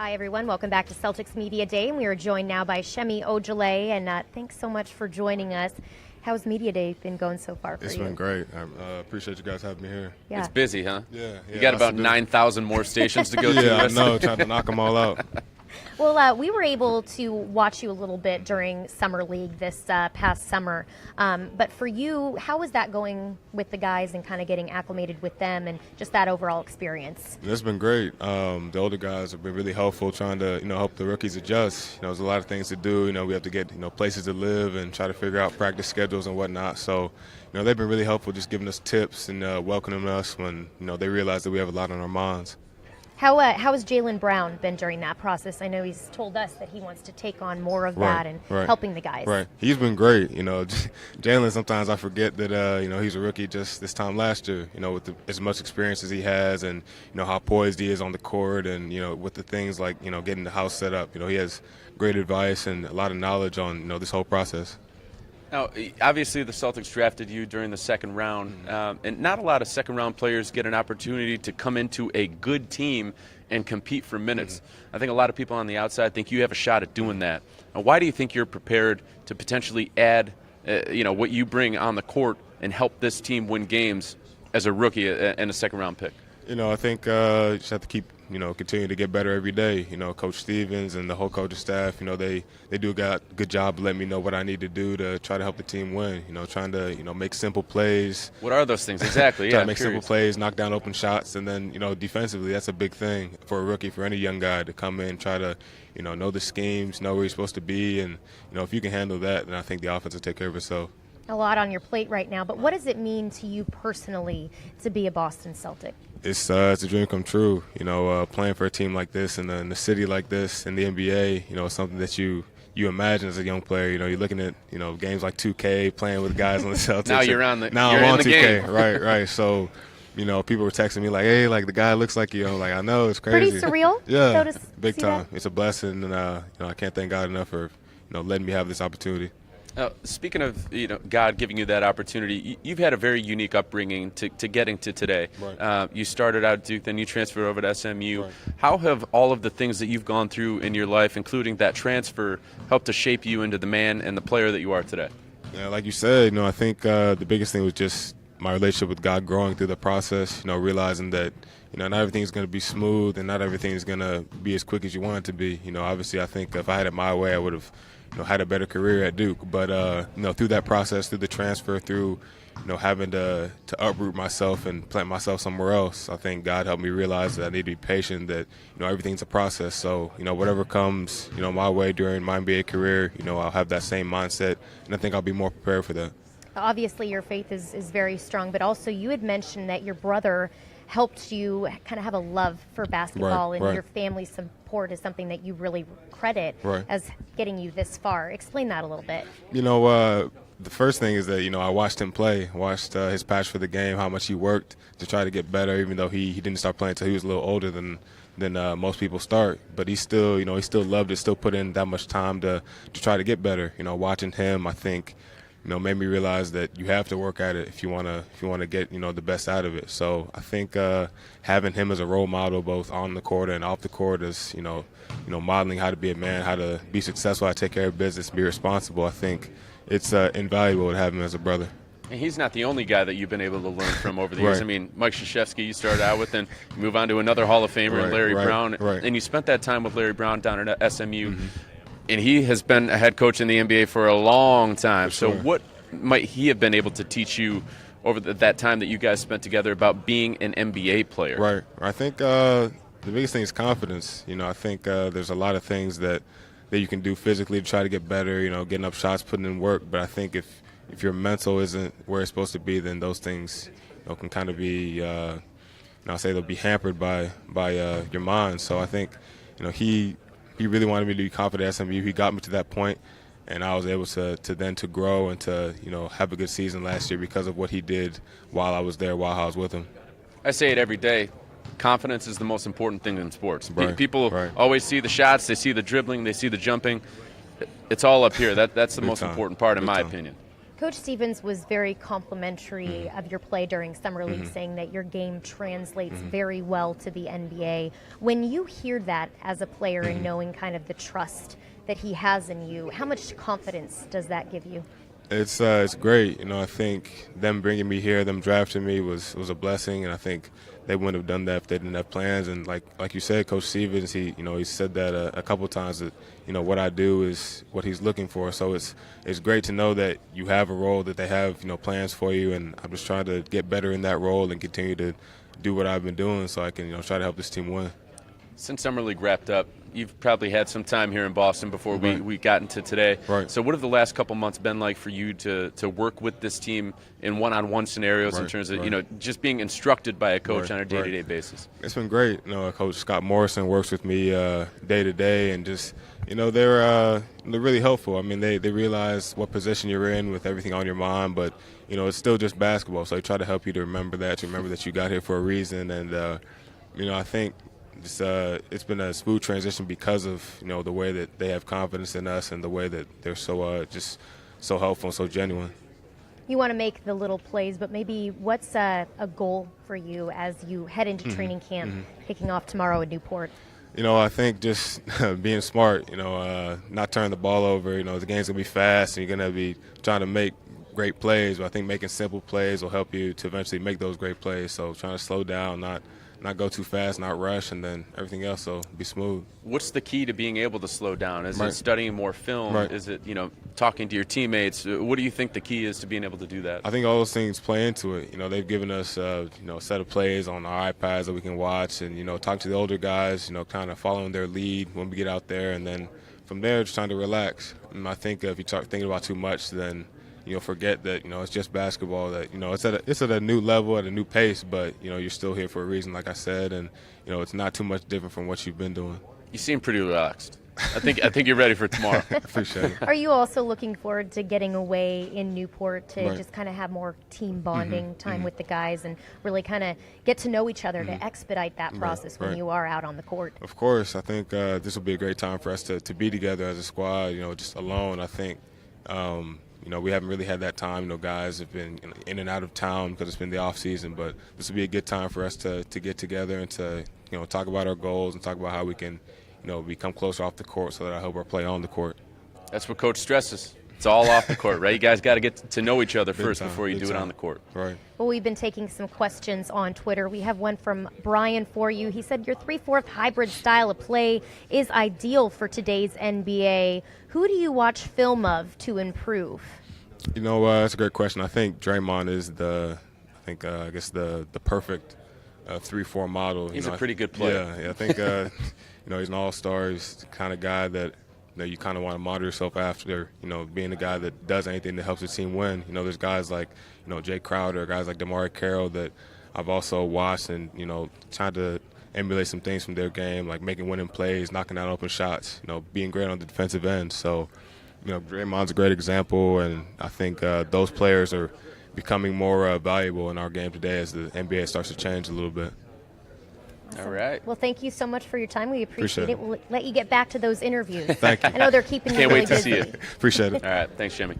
Hi, everyone. Welcome back to Celtics Media Day. And we are joined now by Shemi Olejeye. And thanks so much for joining us. How's Media Day been going so far for you? It's been great. I appreciate you guys having me here. Yeah. It's busy, huh? Yeah. You got about 9,000 more stations to go to. Yeah, I know. Trying to knock them all out. Well, we were able to watch you a little bit during Summer League this past summer. But for you, how was that going with the guys and kind of getting acclimated with them and just that overall experience? It's been great. The older guys have been really helpful trying to, help the rookies adjust. There's a lot of things to do. We have to get, places to live and try to figure out practice schedules and whatnot. So, they've been really helpful just giving us tips and welcoming us when, they realize that we have a lot on our minds. How has Jaylen Brown been during that process? I know he's told us that he wants to take on more of that and helping the guys. Right. He's been great. Jaylen, sometimes I forget that, he's a rookie just this time last year, with as much experience as he has and, how poised he is on the court and, with the things like, getting the house set up. He has great advice and a lot of knowledge on, this whole process. Now, obviously, the Celtics drafted you during the second round, and not a lot of second-round players get an opportunity to come into a good team and compete for minutes. I think a lot of people on the outside think you have a shot at doing that. Now, why do you think you're prepared to potentially add, what you bring on the court and help this team win games as a rookie and a second-round pick? I think you just have to keep, continue to get better every day. Coach Stevens and the whole coaching staff, they do a good job of letting me know what I need to do to try to help the team win. Trying to, make simple plays. What are those things exactly? Try to make simple plays, knock down open shots, and then, defensively, that's a big thing for a rookie, for any young guy to come in, try to, know the schemes, know where he's supposed to be, and, if you can handle that, then I think the offense will take care of itself. A lot on your plate right now, but what does it mean to you personally to be a Boston Celtic? It's a dream come true. Playing for a team like this in a city like this in the NBA, it's something that you imagine as a young player. You're looking at games like 2K, playing with guys on the Celtics. Now you're on the now you're I'm on in the 2K. game. Right. So, people were texting me like, "Hey, like the guy looks like you." I'm like, I know, it's crazy. Pretty surreal. Yeah, so big time. That? It's a blessing, and I can't thank God enough for letting me have this opportunity. Speaking of God giving you that opportunity, you've had a very unique upbringing to getting to today. Right. You started out at Duke, then you transferred over to SMU. Right. How have all of the things that you've gone through in your life, including that transfer, helped to shape you into the man and the player that you are today? Yeah, like you said, I think the biggest thing was just my relationship with God growing through the process, realizing that, not everything is going to be smooth and not everything is going to be as quick as you want it to be. Obviously, I think if I had it my way, I would have had a better career at Duke. But, through that process, through the transfer, through, having to uproot myself and plant myself somewhere else, I think God helped me realize that I need to be patient, that, everything's a process. So, whatever comes, my way during my NBA career, I'll have that same mindset, and I think I'll be more prepared for that. Obviously, your faith is very strong, but also you had mentioned that your brother helped you kind of have a love for basketball, and your family's support is something that you really credit as getting you this far. Explain that a little bit. The first thing is that, I watched him play, watched his passion for the game, how much he worked to try to get better, even though he didn't start playing until he was a little older than most people start. But he still, he still loved it, still put in that much time to try to get better. Watching him, I think, made me realize that you have to work at it if you want to get, the best out of it. So I think having him as a role model both on the court and off the court is, modeling how to be a man, how to be successful, how to take care of business, be responsible. I think it's invaluable to have him as a brother. And he's not the only guy that you've been able to learn from over the years. I mean, Mike Krzyzewski you started out with, and you move on to another Hall of Famer, Larry Brown. And you spent that time with Larry Brown down at SMU. And he has been a head coach in the NBA for a long time. So what might he have been able to teach you over that time that you guys spent together about being an NBA player? Right. I think the biggest thing is confidence. I think there's a lot of things that you can do physically to try to get better, getting up shots, putting in work. But I think if your mental isn't where it's supposed to be, then those things can kind of be, I'll say they'll be hampered by your mind. So I think, he really wanted me to be confident at SMU. He got me to that point, and I was able to then grow and to have a good season last year because of what he did while I was there, while I was with him. I say it every day. Confidence is the most important thing in sports. Right, People always see the shots, they see the dribbling, they see the jumping. It's all up here. That's the most important part, in my opinion. Coach Stevens was very complimentary of your play during Summer League, saying that your game translates very well to the NBA. When you hear that as a player and knowing kind of the trust that he has in you, how much confidence does that give you? It's great. You know, I think them bringing me here, them drafting me was a blessing, and I think they wouldn't have done that if they didn't have plans. And like you said, Coach Stevens, he said that a couple times that what I do is what he's looking for. So it's great to know that you have a role, that they have plans for you, and I'm just trying to get better in that role and continue to do what I've been doing so I can try to help this team win. Since Summer League wrapped up, you've probably had some time here in Boston before we got into today. Right. So what have the last couple months been like for you to work with this team in one-on-one scenarios in terms of just being instructed by a coach on a day-to-day basis? It's been great. Coach Scott Morrison works with me day to day, and just they're really helpful. I mean, they realize what position you're in with everything on your mind, but it's still just basketball. So they try to help you to remember that you got here for a reason, and I think it's been a smooth transition because of the way that they have confidence in us and the way that they're so just so helpful and so genuine. You want to make the little plays, but maybe what's a goal for you as you head into training camp, kicking off tomorrow at Newport? I think just being smart, not turning the ball over. The game's going to be fast and you're going to be trying to make great plays, but I think making simple plays will help you to eventually make those great plays. So trying to slow down, not go too fast, not rush, and then everything else will be smooth. What's the key to being able to slow down? Is it studying more film? Right. Is it, talking to your teammates? What do you think the key is to being able to do that? I think all those things play into it. They've given us, a set of plays on our iPads that we can watch and, talk to the older guys, kind of following their lead when we get out there. And then from there, just trying to relax. And I think if you start thinking about too much, then forget that, it's just basketball, that, it's at a new level, at a new pace, but, you're still here for a reason, like I said, and, it's not too much different from what you've been doing. You seem pretty relaxed. I think you're ready for tomorrow. Appreciate it. Are you also looking forward to getting away in Newport to just kind of have more team bonding time with the guys and really kind of get to know each other to expedite that process when you are out on the court? Of course. I think this will be a great time for us to be together as a squad, just alone. I think we haven't really had that time. Guys have been in and out of town because it's been the off season. But this will be a good time for us to get together and to talk about our goals and talk about how we can become closer off the court so that I help our play on the court. That's what Coach stresses. It's all off the court, right? You guys got to get to know each other first before you do it on the court. Right. Well, we've been taking some questions on Twitter. We have one from Brian for you. He said, your 3/4 hybrid style of play is ideal for today's NBA. Who do you watch film of to improve? That's a great question. I think Draymond is the perfect 3-4 model. He's a pretty good player. Yeah, I think he's an all-star. He's the kind of guy that you kind of want to model yourself after. Being the guy that does anything that helps the team win. There's guys like Jay Crowder, guys like DeMar Carroll that I've also watched and trying to emulate some things from their game, like making winning plays, knocking down open shots. Being great on the defensive end. So. Draymond's a great example, and I think those players are becoming more valuable in our game today as the NBA starts to change a little bit. Awesome. All right. Well, thank you so much for your time. We appreciate it. We'll let you get back to those interviews. Thank you. I know they're keeping you Can't really wait to busy. see you. Appreciate it. All right. Thanks, Jimmy.